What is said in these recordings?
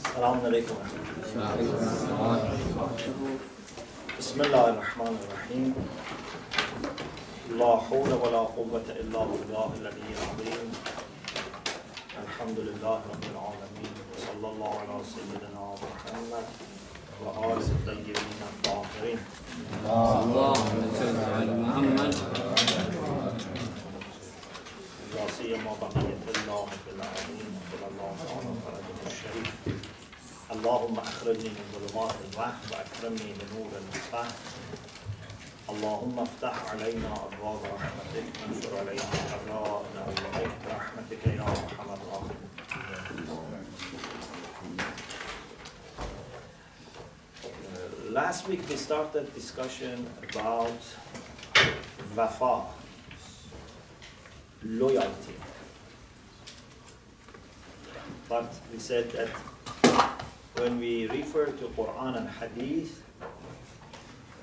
Assalamu alaikum. Bismillah ar-Rahman ar-Rahim. La hawla wa la quwwata illa billah al-aliyyil azim. Alhamdulillah rabbil alamin. Sallallahu ala sayyidina Muhammad wa alihi at-tayyibin at-tahirin. Allahumma salli ala Muhammad. لا سيما بقية الله في العالمين وصلى الله على فرجه الشريف. اللهم أخرجني من ظلمات الوهم وأكرمني بنور الفهم. اللهم افتح علينا أبواب رحمتك وانشر علينا خزائن علمك برحمتك يا أرحم الراحمين. Last week we started discussion about wafa, loyalty. But we said that when we refer to Quran and Hadith,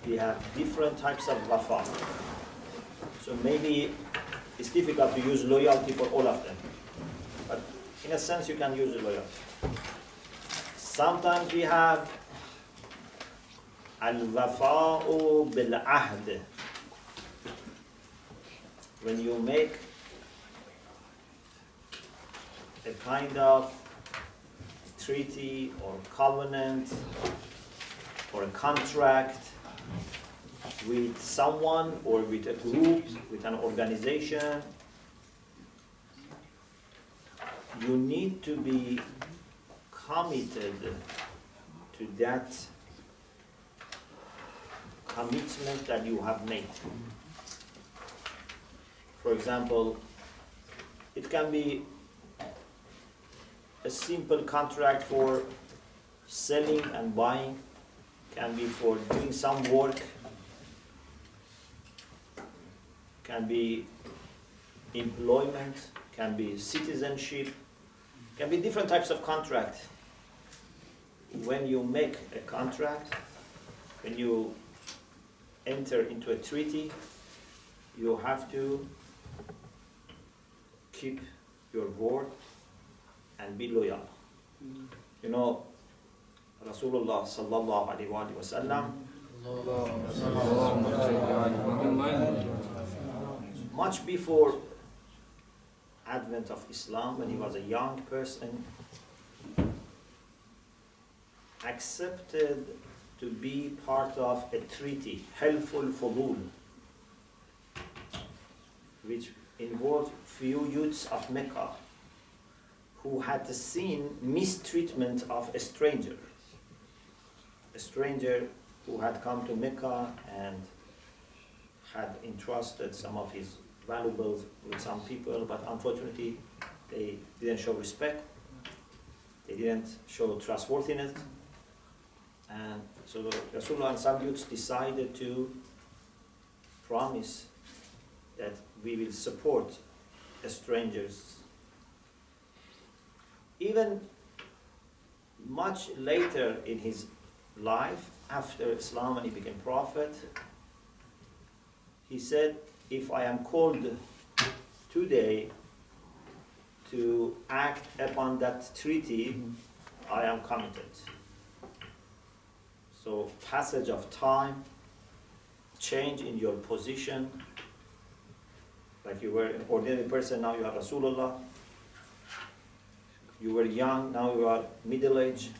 we have different types of wafa. So maybe it's difficult to use loyalty for all of them. But in a sense you can use loyalty. Sometimes we have al-wafa'u bil-ahd. When you make a kind of treaty or covenant or a contract with someone or with a group, with an organization, you need to be committed to that commitment that you have made. For example, it can be a simple contract for selling and buying, can be for doing some work, can be employment, can be citizenship, can be different types of contract. When you make a contract, when you enter into a treaty, you have to keep your word and be loyal. You know, Rasulullah sallallahu alaihi wasallam, much before advent of Islam, when he was a young person, accepted to be part of a treaty, Helful Fudul, which involved few youths of Mecca who had seen mistreatment of a stranger who had come to Mecca and had entrusted some of his valuables with some people, but unfortunately they didn't show respect, they didn't show trustworthiness, and so Rasulullah and some youths decided to promise that we will support strangers. Even much later in his life, after Islam and he became prophet, he said, if I am called today to act upon that treaty, I am committed. So passage of time, change in your position, like you were an ordinary person, now you are Rasulullah. You were young, now you are middle-aged.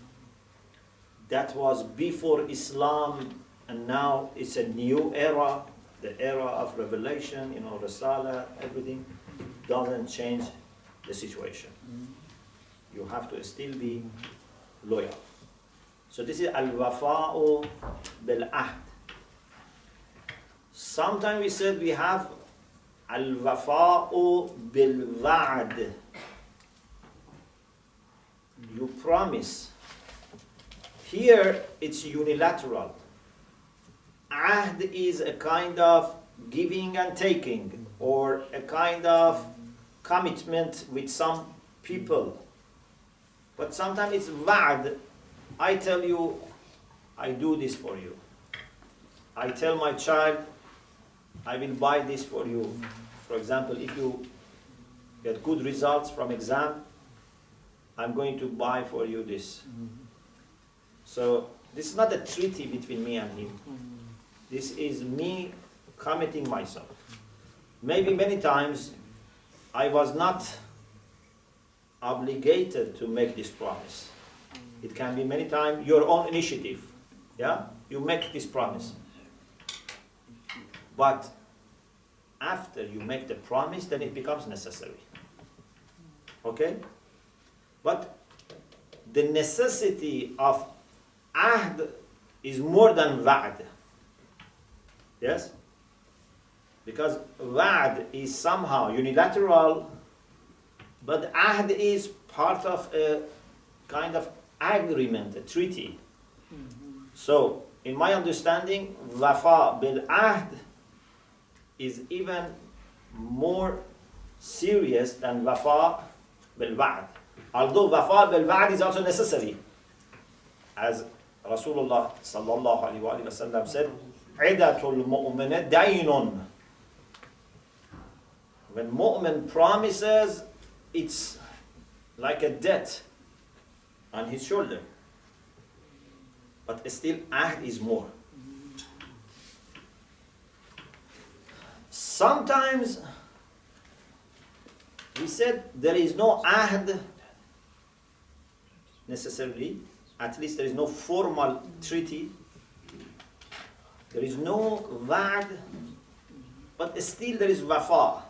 That was before Islam, and now it's a new era, the era of revelation, you know, Risala, everything doesn't change the situation. You have to still be loyal. So this is al-wafa'u bil-ahd. Sometimes we said we have al-wafa'u bil-wa'd. You promise. Here it's unilateral. Ahd is a kind of giving and taking, or a kind of commitment with some people. But sometimes it's wa'd. I tell you, I do this for you. I tell my child, I will buy this for you. For example, if you get good results from exam, I'm going to buy for you this. So this is not a treaty between me and him. This is me committing myself. Maybe many times I was not obligated to make this promise. It can be many times your own initiative. Yeah? You make this promise. But after you make the promise, then it becomes necessary. Okay? But the necessity of ahd is more than wa'd. Yes? Because wa'd is somehow unilateral, but ahd is part of a kind of agreement, a treaty. So, in my understanding, wafa bil ahd is even more serious than wafa bil wa'd. Although wafa bil wa'd is also necessary. As Rasulullah sallallahu alaihi wasallam said, "Idatul mu'min daynun." When mu'min promises, it's like a debt on his shoulder. But still, ahd is more. Sometimes we said there is no ahd necessarily, at least there is no formal treaty. There is no wa'd, but still there is wafa,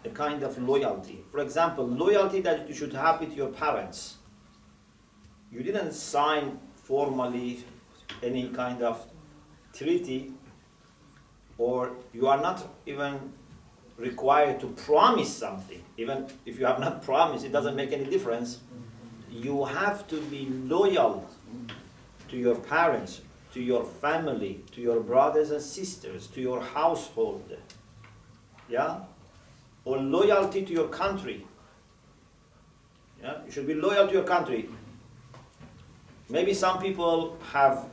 a kind of loyalty. For example, loyalty that you should have with your parents. You didn't sign formally any kind of treaty, or you are not even required to promise something. Even if you have not promised, it doesn't make any difference. You have to be loyal to your parents, to your family, to your brothers and sisters, to your household. Yeah? Or loyalty to your country. Yeah? You should be loyal to your country. Maybe some people have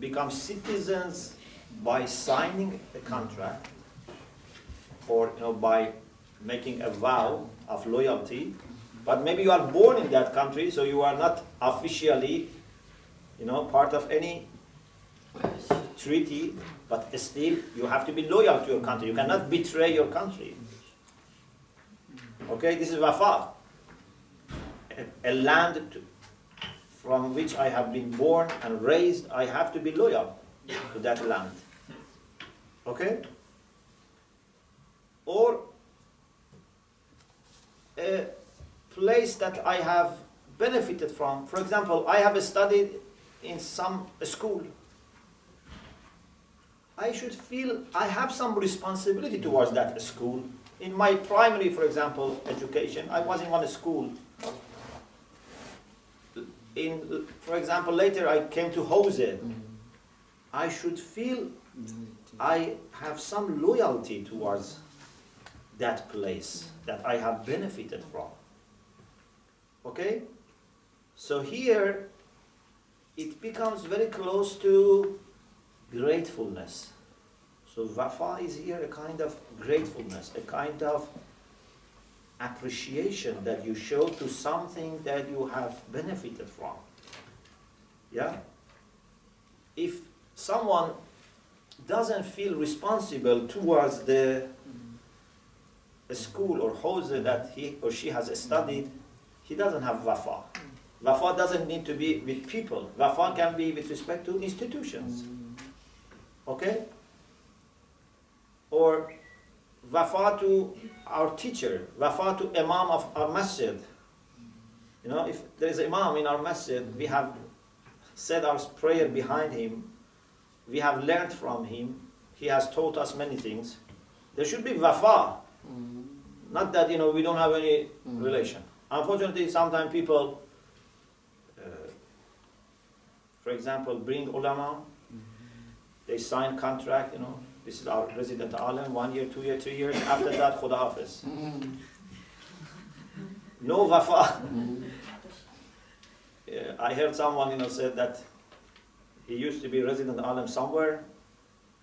become citizens by signing a contract, or by making a vow of loyalty. But maybe you are born in that country, so you are not officially, part of any treaty. But still, you have to be loyal to your country. You cannot betray your country. Okay, this is wafa. A land from which I have been born and raised, I have to be loyal to that land. Okay? Or a place that I have benefited from. For example, I have studied in some school. I should feel I have some responsibility towards that school. In my primary, for example, education, I was in one school. For example, later I came to Jose. I should feel I have some loyalty towards that place that I have benefited from. Okay? So here, it becomes very close to gratefulness. So wafa is here a kind of gratefulness, a kind of appreciation that you show to something that you have benefited from. Yeah? If someone doesn't feel responsible towards the school or house that he or she has studied, he doesn't have wafa. Wafa doesn't need to be with people. Wafa can be with respect to institutions. Okay? Or wafa to our teacher, wafa to imam of our masjid. If there is an imam in our masjid, we have said our prayer behind him, we have learned from him, he has taught us many things. There should be wafa. Not that, we don't have any relation. Unfortunately, sometimes people, for example, bring ulama, they sign contract, this is our resident alim, 1 year, 2 years, 3 years, after that, Khuda Hafiz. No wafa. I heard someone, said that he used to be resident alim somewhere,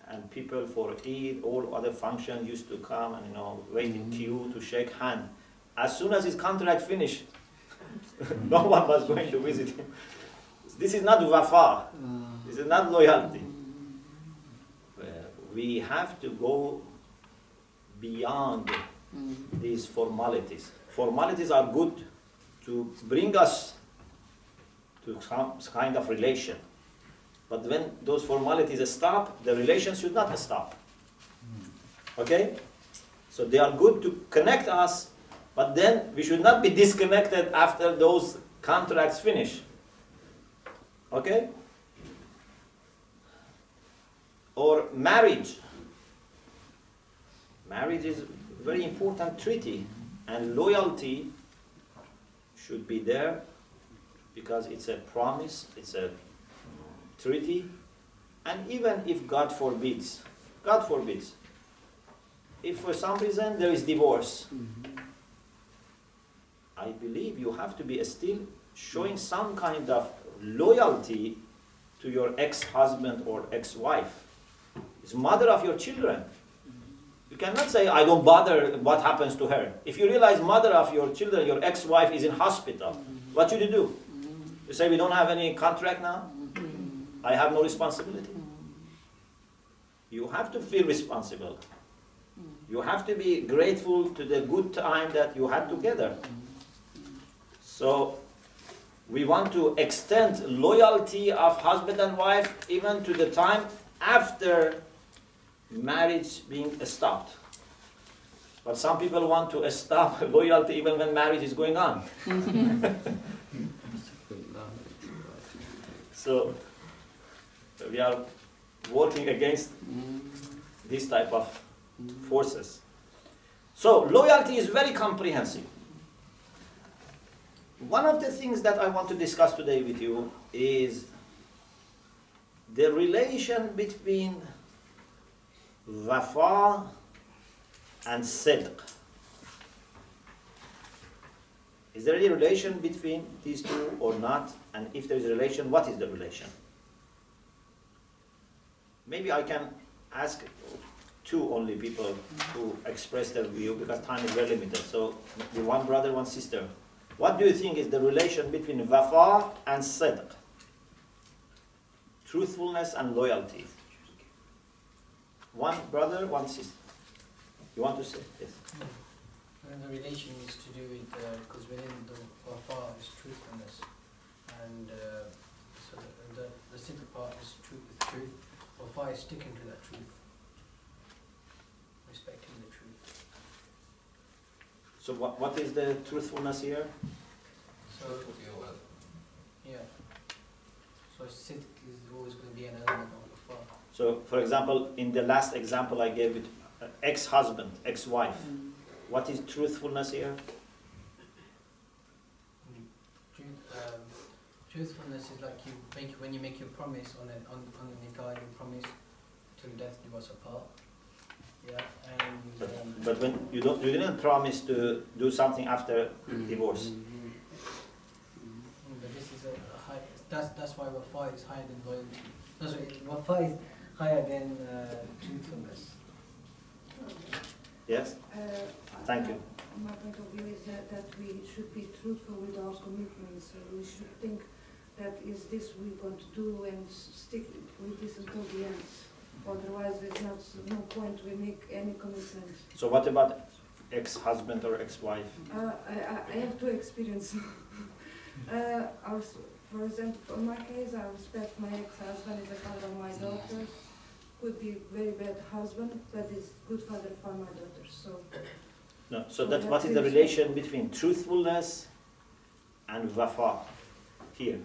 and people for Eid, all other functions used to come and wait in queue to shake hand. As soon as his contract finished, no one was going to visit him. This is not wafa. This is not loyalty. We have to go beyond these formalities. Formalities are good to bring us to some kind of relation. But when those formalities stop, the relation should not stop. Okay? So they are good to connect us, but then we should not be disconnected after those contracts finish. Okay? Or marriage. Marriage is a very important treaty, and loyalty should be there because it's a promise, it's a treaty, and even if God forbids, if for some reason there is divorce, I believe you have to be still showing some kind of loyalty to your ex-husband or ex-wife. It's mother of your children. You cannot say, I don't bother what happens to her. If you realize mother of your children, your ex-wife is in hospital, what should you do? You say, we don't have any contract now? I have no responsibility. You have to feel responsible. You have to be grateful to the good time that you had together. So, we want to extend loyalty of husband and wife even to the time after marriage being stopped. But some people want to stop loyalty even when marriage is going on. So we are working against this type of forces. So loyalty is very comprehensive. One of the things that I want to discuss today with you is the relation between wafa and sidq. Is there any relation between these two or not? And if there is a relation, what is the relation? Maybe I can ask two only people to express their view because time is very limited. So one brother, one sister. What do you think is the relation between wafa and sidq? Truthfulness and loyalty. One brother, one sister. You want to say? Yes. And the relation is to do with, because within the wafa is truthfulness, and so the simple part is truth. Wafa is sticking to that truth, respecting the truth. So what is the truthfulness here? So, yeah. So sidq is always going to be an element of wafa. So, for example, in the last example I gave with ex-husband, ex-wife, what is truthfulness here? Truthfulness is like when you make your promise on the nikah, you promise till death do us apart. Yeah, and But when you didn't promise to do something after divorce. But this is a high. That's why wafa is higher than loyalty. No, sorry, wafa is higher than truthfulness. Yes? Thank you. My point of view is that we should be truthful with our commitments. We should think that is this we're going to do and stick with this until the end. Otherwise, there's no point we make any commitment. So what about ex-husband or ex-wife? I have two experiences. For example, in my case, I respect my ex-husband as a father of my daughters. Could be very bad husband, but is good father for my daughters. So. No. So that what is the relation between truthfulness and wafa here?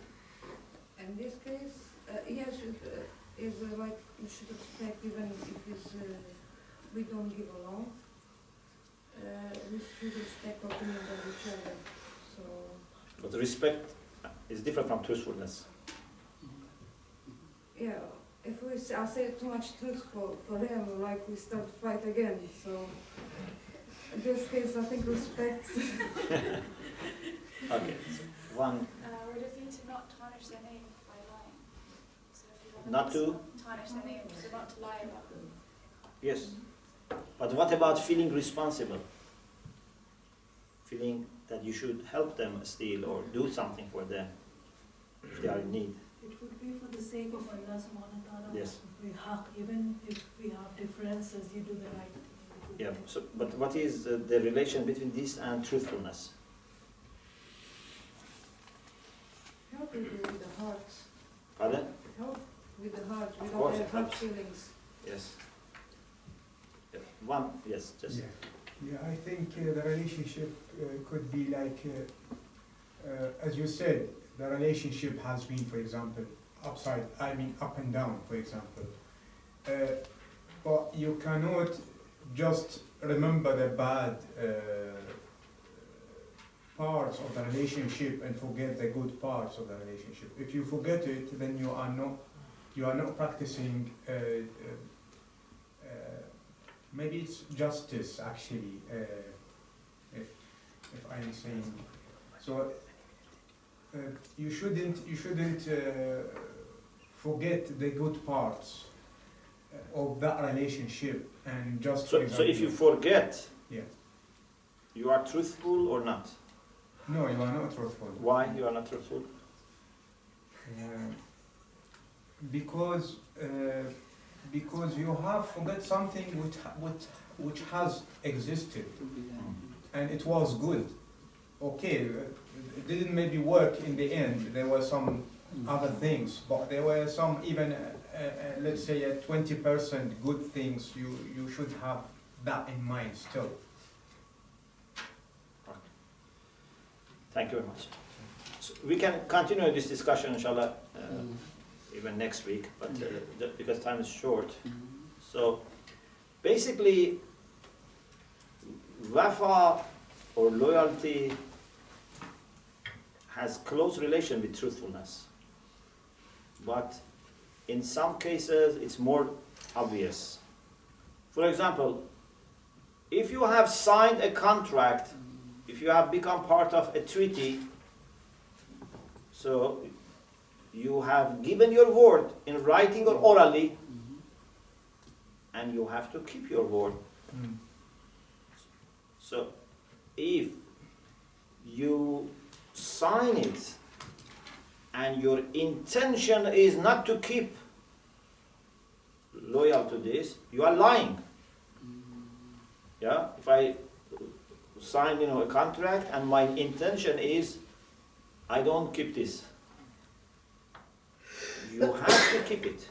In this case, yes, is like we should respect even if it's, we don't give along. We should respect opinions of each other. So. But respect is different from truthfulness. Yeah, if I say too much truth for him, like we start to fight again. So in this case, I think respect. Okay. So one. Would it be to not tarnish their name by lying? So if you have Not to? tarnish their name, so not to lie about them. Yes. But what about feeling responsible? Feeling that you should help them still or do something for them if they are in need. It would be for the sake of Allah subhanahu wa ta'ala. Yes. Even if we have differences, you do the right thing. Yeah. So, but what is the relation between this and truthfulness? Help people with the heart. Pardon? Help with the heart, Of with course all it the hurt helps. feelings. Yes. Yeah. One. Yes. Just. Yeah, yeah. I think the relationship could be like, as you said, the relationship has been, for example, up and down, for example. But you cannot just remember the bad parts of the relationship and forget the good parts of the relationship. If you forget it, then you are not practicing. Maybe it's justice, actually. If I'm saying so, you shouldn't forget the good parts of that relationship and just. So if you forget, yeah, you are truthful or not? no, you are not truthful. Why you are not truthful? Because you have forget something which has existed and it was good. Okay, it didn't maybe work in the end. There were some other things, but there were some even let's say 20% good things. You should have that in mind still. Thank you very much. So we can continue this discussion, inshallah, even next week, but just because time is short. So basically, wafa or loyalty has close relation with truthfulness. But in some cases, it's more obvious. For example, if you have signed a contract, if you have become part of a treaty, so you have given your word in writing or orally, and you have to keep your word. So if you sign it and your intention is not to keep loyal to this, you are lying. Yeah, if I sign a contract and my intention is I don't keep this, you have to keep it.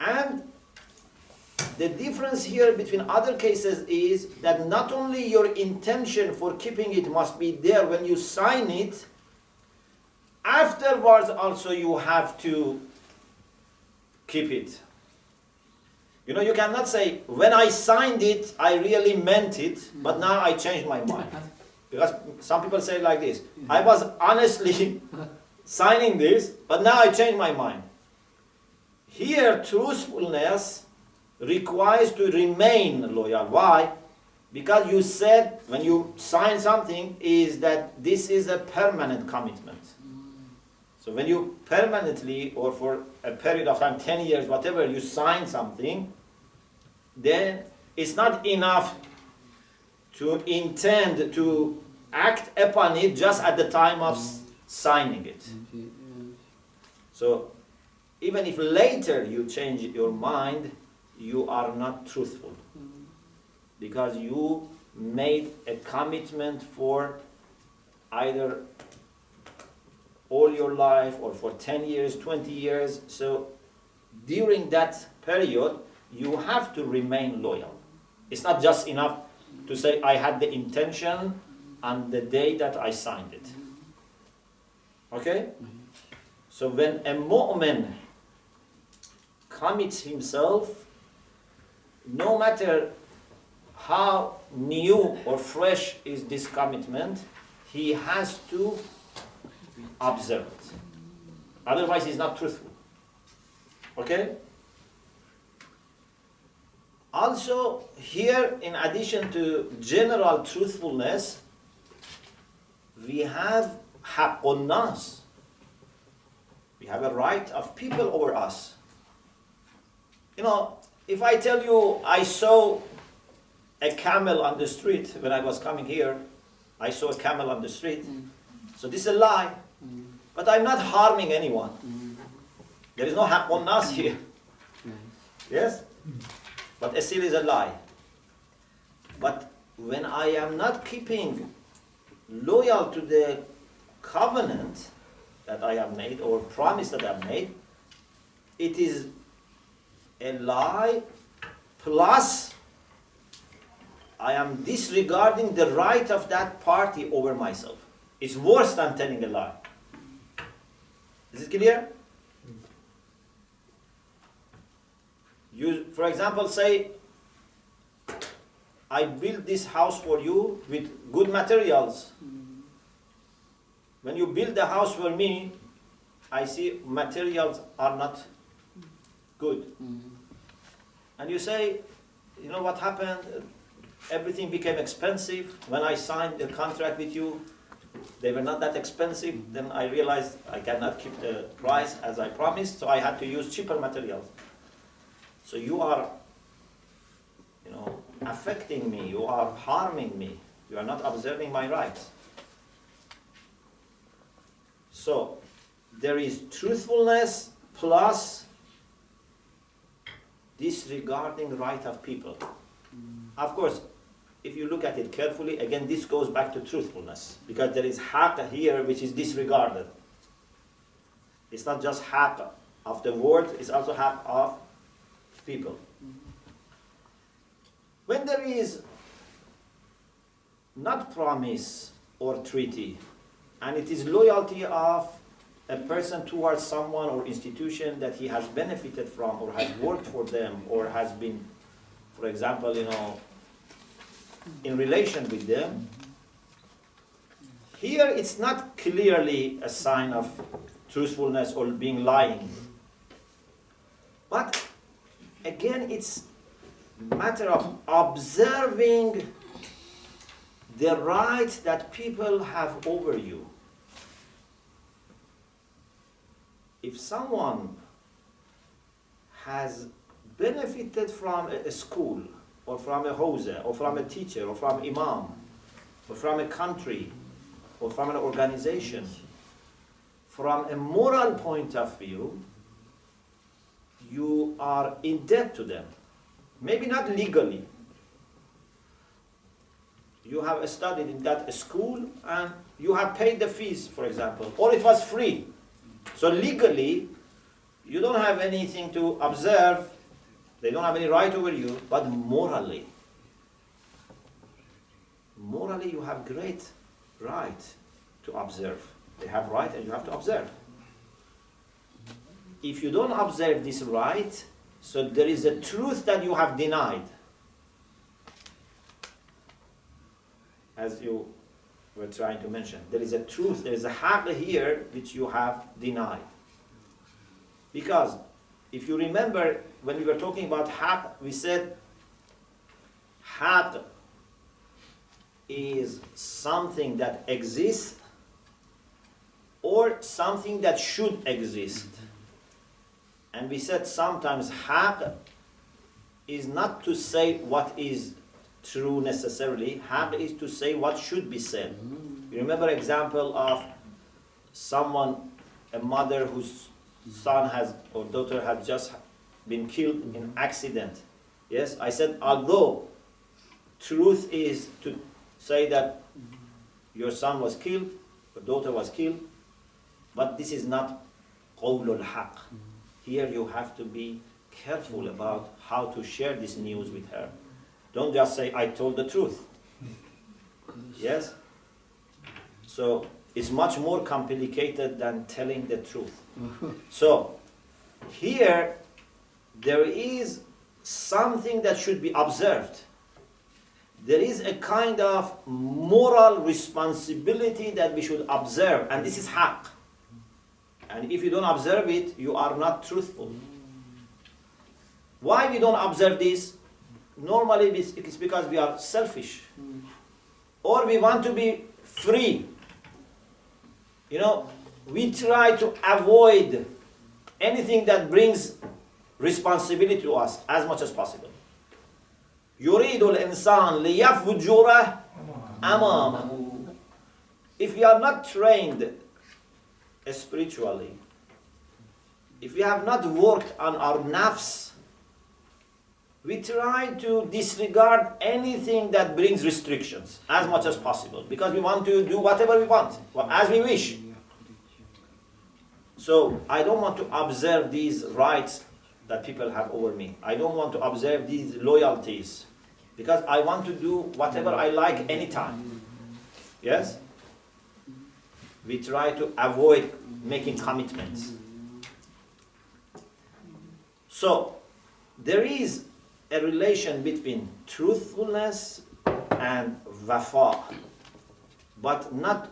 And the difference here between other cases is that not only your intention for keeping it must be there when you sign it, afterwards also you have to keep it. You cannot say, when I signed it, I really meant it, but now I changed my mind. Because some people say like this, I was honestly signing this, but now I changed my mind. Here, truthfulness requires to remain loyal. Why? Because you said, when you sign something, is that this is a permanent commitment. So when you permanently, or for a period of time, 10 years, whatever, you sign something, then it's not enough to intend to act upon it just at the time of signing it. So even if later you change your mind, you are not truthful. Because you made a commitment for either all your life or for 10 years, 20 years. So during that period, you have to remain loyal. It's not just enough to say, I had the intention on the day that I signed it. Okay? So when a mu'min commits himself, no matter how new or fresh is this commitment, he has to observe it. Otherwise, he's not truthful. Okay? Also, here, in addition to general truthfulness, we have haqqun nas. We have a right of people over us. You know, if I tell you I saw a camel on the street when I was coming here, I saw a camel on the street. So this is a lie. But I'm not harming anyone. There is no haq on us here. Yes? But still is a lie. But when I am not keeping loyal to the covenant that I have made or promise that I have made, it is a lie plus I am disregarding the right of that party over myself. It's worse than telling a lie. Is it clear? You, for example, say, I built this house for you with good materials. When you build the house for me, I see materials are not good. And you say, you know what happened? Everything became expensive. When I signed the contract with you, they were not that expensive. Then I realized I cannot keep the price as I promised, so I had to use cheaper materials. So you are, you know, affecting me. You are harming me. You are not observing my rights. So there is truthfulness plus disregarding the right of people. Of course, if you look at it carefully, again, this goes back to truthfulness, because there is haqq here which is disregarded. It's not just haqq of the word, it's also haqq of people. When there is not promise or treaty, and it is loyalty of a person towards someone or institution that he has benefited from or has worked for them or has been, for example, you know, in relation with them, here it's not clearly a sign of truthfulness or being lying. But again, it's a matter of observing the rights that people have over you. If someone has benefited from a school, or from a hawza, or from a teacher, or from imam, or from a country, or from an organization, from a moral point of view, you are in debt to them. Maybe not legally. You have studied in that school and you have paid the fees, for example, or it was free. So legally, you don't have anything to observe. They don't have any right over you, but morally you have great right to observe. They have right and you have to observe. If you don't observe this right, so there is a truth that you have denied. As you were trying to mention, there is a truth, there is a haqq here which you have denied. Because if you remember, when we were talking about haqq, we said haqq is something that exists or something that should exist. And we said sometimes haqq is not to say what is true necessarily. Haqq is to say what should be said. You remember example of someone, a mother whose son has or daughter has just been killed in accident. Yes, I said although truth is to say that your son was killed, your daughter was killed, but this is not qawlul haqq. Here you have to be careful about how to share this news with her. Don't just say, I told the truth. Yes? So, it's much more complicated than telling the truth. So, here, there is something that should be observed. There is a kind of moral responsibility that we should observe, and this is haqq. And if you don't observe it, you are not truthful. Why we don't observe this? Normally it's because we are selfish. Or we want to be free. You know, we try to avoid anything that brings responsibility to us as much as possible. يريد الإنسان ليفجر أمامه. If we are not trained spiritually, if we have not worked on our nafs, we try to disregard anything that brings restrictions as much as possible because we want to do whatever we want, as we wish. So I don't want to observe these rights that people have over me. I don't want to observe these loyalties because I want to do whatever I like anytime. Yes? We try to avoid making commitments. So there is a relation between truthfulness and wafa, but not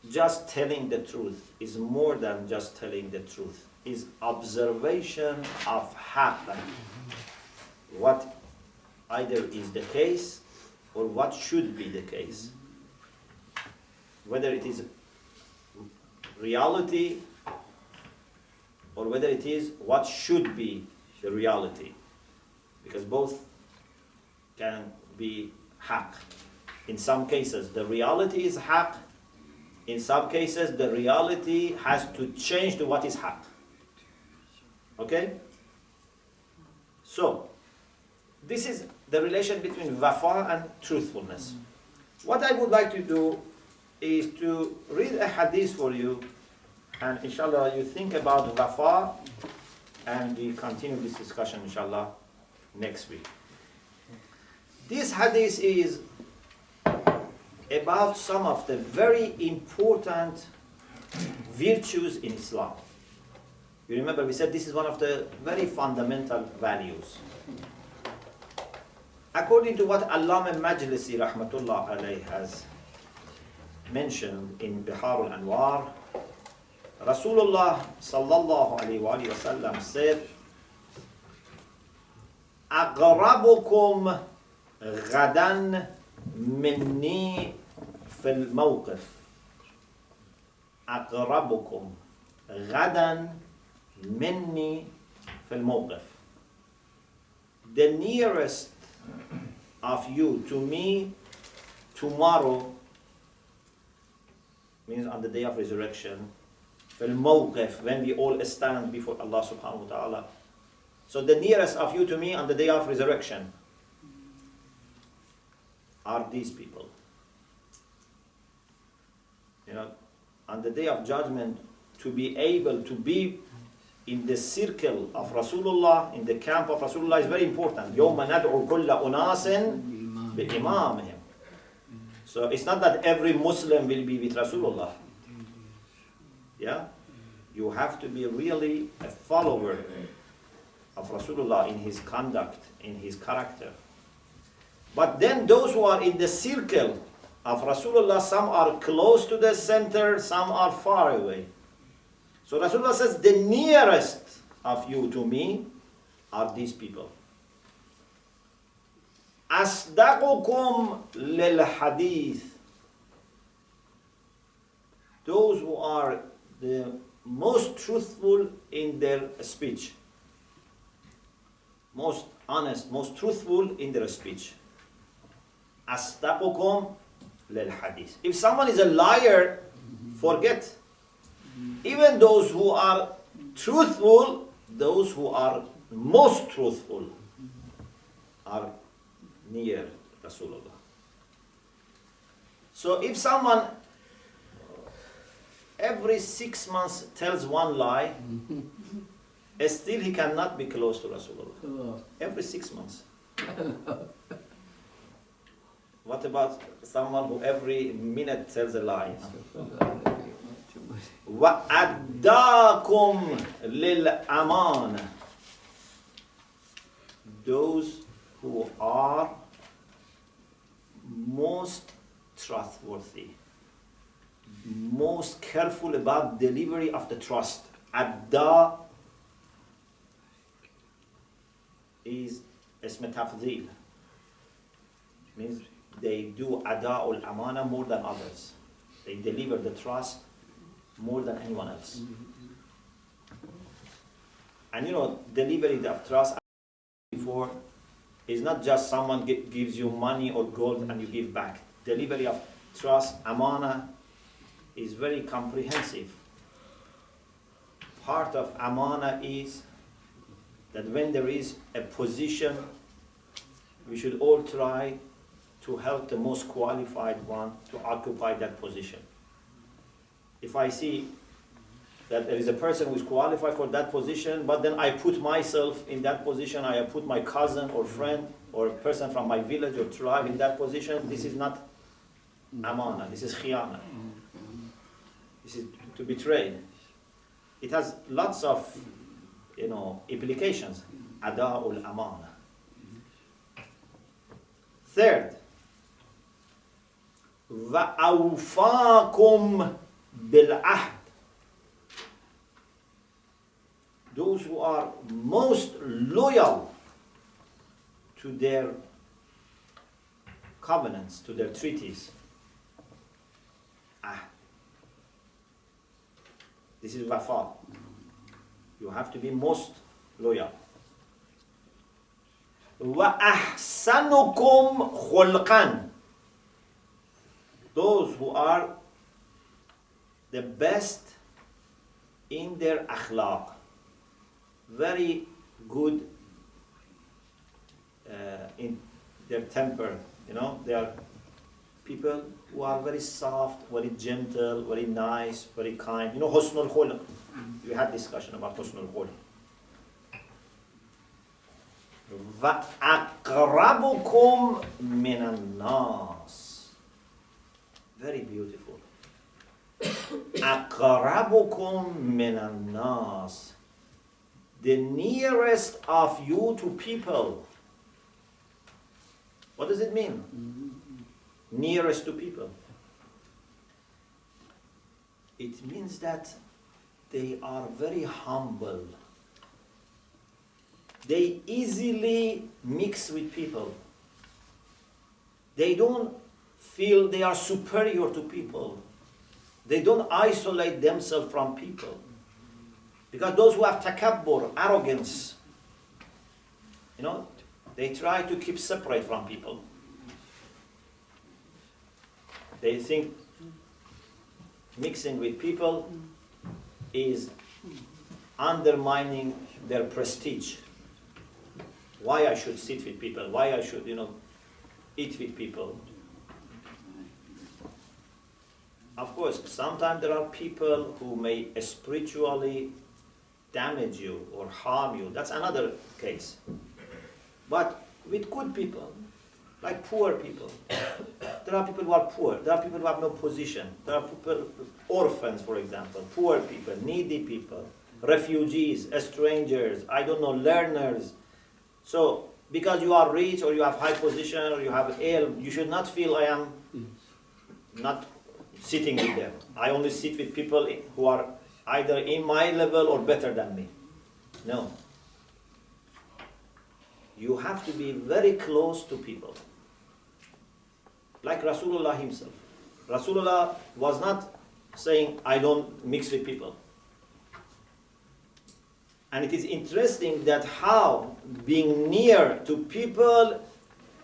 just telling the truth is more than just telling the truth. Is observation of happen, what either is the case or what should be the case. Whether it is reality or whether it is what should be the reality. Because both can be haq. In some cases the reality is haq. In some cases the reality has to change to what is haq. Okay? So, this is the relation between wafa and truthfulness. What I would like to do is to read a hadith for you, and inshallah you think about wafa, and we continue this discussion inshallah next week. This hadith is about some of the very important virtues in Islam. You remember we said this is one of the very fundamental values. According to what Allama Majlisi rahmatullah alayh has mentioned in Bihar al-Anwar, Rasulullah sallallahu alayhi wa sallam said, أقربكم غدا مني في الموقف. أقربكم غدا مني في الموقف. The nearest of you to me tomorrow means on the day of resurrection. في الموقف, when we all stand before Allah subhanahu wa ta'ala. So the nearest of you to me on the day of resurrection are these people. You know, on the day of judgment, to be able to be in the circle of Rasulullah, in the camp of Rasulullah is very important. يَوْمَ نَدْعُ كُلَّ أُنَاسٍ بِإِمَامِهِمْ. So it's not that every Muslim will be with Rasulullah. Yeah? You have to be really a follower of Rasulullah in his conduct, in his character. But then those who are in the circle of Rasulullah, some are close to the center, some are far away. So Rasulullah says, the nearest of you to me are these people. أصدقكم للحديث. Those who are the most truthful in their speech. Most honest, most truthful in their speech. أصدقكم للحديث. If someone is a liar, forget. Even those who are truthful, those who are most truthful are near Rasulullah. So if someone every 6 months tells one lie, still he cannot be close to Rasulullah. Every 6 months. What about someone who every minute tells a lie? وَأَدَّاكُمْ لِلْأَمَانَ. Those who are most trustworthy, most careful about delivery of the trust. Adda is ism tafdhil. Means they do ada'ul amana more than others. They deliver the trust more than anyone else. And delivery of trust before is not just someone gives you money or gold and you give back. Delivery of trust, amana, is very comprehensive. Part of amana is that when there is a position, we should all try to help the most qualified one to occupy that position. If I see that there is a person who is qualified for that position, but then I put myself in that position, I put my cousin or friend or a person from my village or tribe in that position, this is not amana, this is khiyana. This is to betray. It has lots of, implications. Ada'ul amana. Third, وَأَوْفَاكُمْ بِالْعَهْدِ. Those who are most loyal to their covenants, to their treaties. This is wafa. You have to be most loyal. وَأَحْسَنُكُمْ خُلْقًا. Those who are the best in their akhlaq. Very good in their temper. They are people who are very soft, very gentle, very nice, very kind. Husnul khuluq. We had discussion about husnul khuluq. وَأَقْرَبُكُمْ مِنَ النَّاسِ. Very beautiful. أَقْرَبُكُمْ مِنَ النَّاسِ. The nearest of you to people. What does it mean? Nearest to people. It means that they are very humble. They easily mix with people. They don't feel they are superior to people. They don't isolate themselves from people. Because those who have takabbur, arrogance, they try to keep separate from people. They think mixing with people is undermining their prestige. Why I should sit with people? Why I should, eat with people? Of course, sometimes there are people who may spiritually damage you or harm you. That's another case. But with good people, like poor people, there are people who are poor. There are people who have no position. There are people, orphans, for example, poor people, needy people, refugees, strangers, learners. So, because you are rich or you have high position or you have ilm, you should not feel I am not sitting with them. I only sit with people who are either in my level or better than me. No. You have to be very close to people. Like Rasulullah himself. Rasulullah was not saying, I don't mix with people. And it is interesting that how being near to people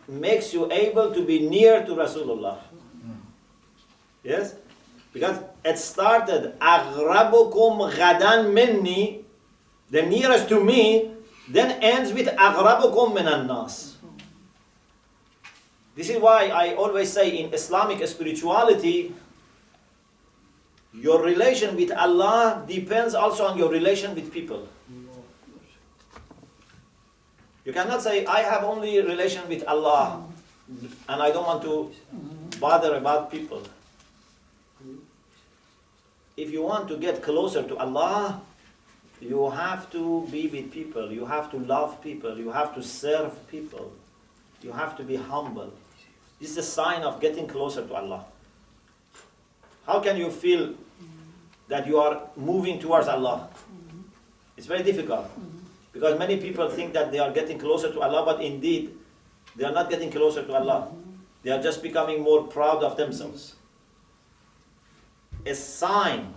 makes you able to be near to Rasulullah. Yes? Because it started, أَغْرَبُكُمْ غَدًا مِنِّي, the nearest to me, then ends with أَغْرَبُكُمْ مِنَ النَّاسِ. This is why I always say in Islamic spirituality, your relation with Allah depends also on your relation with people. You cannot say, I have only a relation with Allah and I don't want to bother about people. If you want to get closer to Allah, you have to be with people, you have to love people, you have to serve people, you have to be humble. This is a sign of getting closer to Allah. How can you feel that you are moving towards Allah? It's very difficult. Because many people think that they are getting closer to Allah, but indeed, they are not getting closer to Allah. They are just becoming more proud of themselves. A sign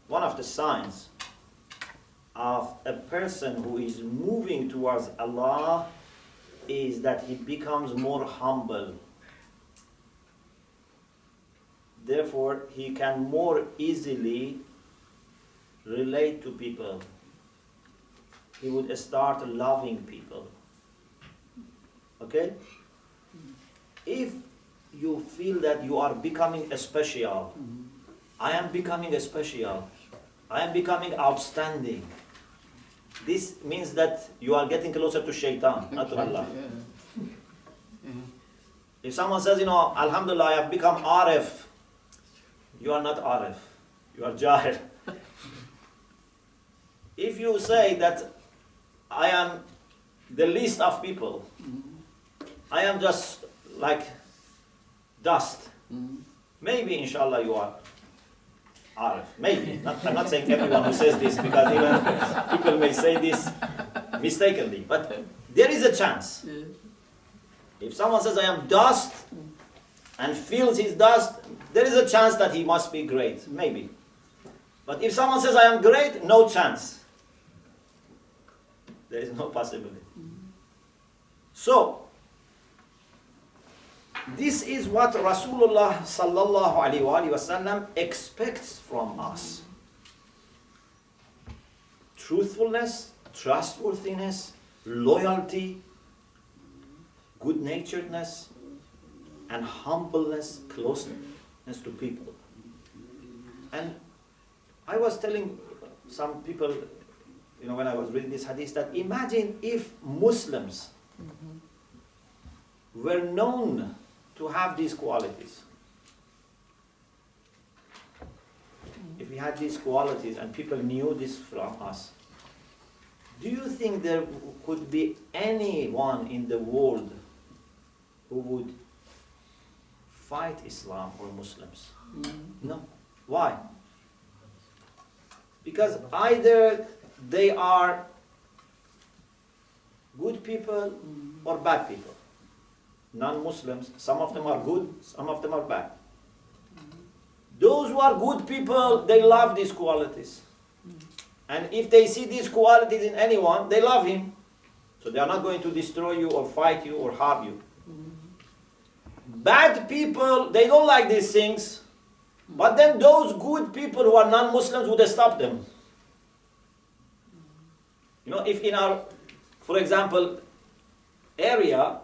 one of the signs of a person who is moving towards Allah is that he becomes more humble. Therefore, he can more easily relate to people. He would start loving people. Okay? If you feel that you are becoming a special, I am becoming a special, I am becoming outstanding, this means that you are getting closer to shaitan, not to Allah. If someone says, Alhamdulillah, I have become Arif, you are not Arif, you are Jahil. If you say that I am the least of people, I am just like dust, maybe inshallah you are Arif. Maybe. I'm not saying everyone who says this, because even people may say this mistakenly. But there is a chance. If someone says I am dust and feels his dust, there is a chance that he must be great. Maybe. But if someone says I am great, no chance. There is no possibility. So, this is what Rasulullah sallallahu alaihi wasallam expects from us. Truthfulness, trustworthiness, loyalty, good-naturedness, and humbleness, closeness to people. And I was telling some people, when I was reading this hadith, that imagine if Muslims were known to have these qualities. If we had these qualities and people knew this from us, do you think there could be anyone in the world who would fight Islam or Muslims? No. Why? Because either they are good people or bad people. Non-Muslims, some of them are good, some of them are bad. Those who are good people, they love these qualities. And if they see these qualities in anyone, they love him. So they are not going to destroy you or fight you or harm you. Bad people, they don't like these things. But then those good people who are non-Muslims would stop them. If in our, for example, area,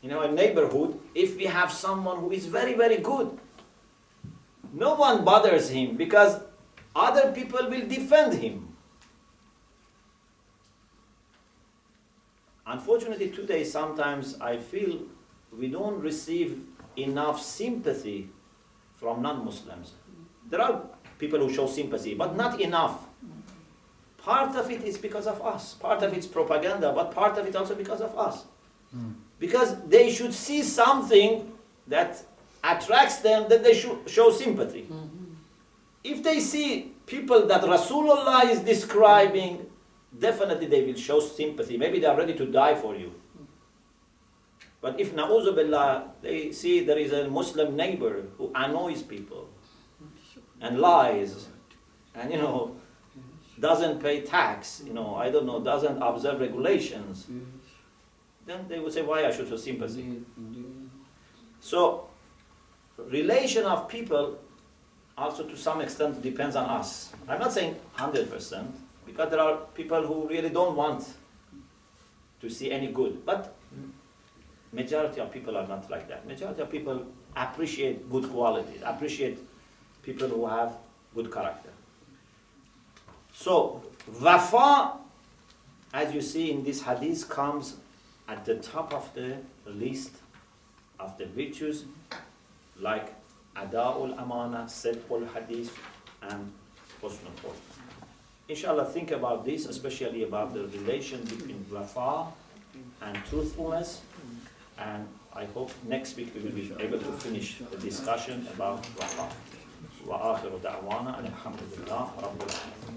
in our neighborhood, if we have someone who is very, very good, no one bothers him because other people will defend him. Unfortunately, today sometimes I feel we don't receive enough sympathy from non-Muslims. There are people who show sympathy, but not enough. Part of it is because of us. Part of it's propaganda, but part of it also because of us. Because they should see something that attracts them, that they should show sympathy. If they see people that Rasulullah is describing, definitely they will show sympathy. Maybe they are ready to die for you. But if, na'uzu billah, they see there is a Muslim neighbor who annoys people and lies and, doesn't pay tax, doesn't observe regulations, then they would say, why I should show sympathy? So, relation of people also to some extent depends on us. I'm not saying 100%, because there are people who really don't want to see any good. But majority of people are not like that. Majority of people appreciate good qualities, appreciate people who have good character. So, wafa, as you see in this hadith, comes at the top of the list of the virtues, like ada'ul amana, sidqul hadith, and husnul khuluq. Inshallah, think about this, especially about the relation between wafa and truthfulness, and I hope next week we will be able to finish the discussion about wafa. وآخر دعوانا أن الحمد لله رب العالمين.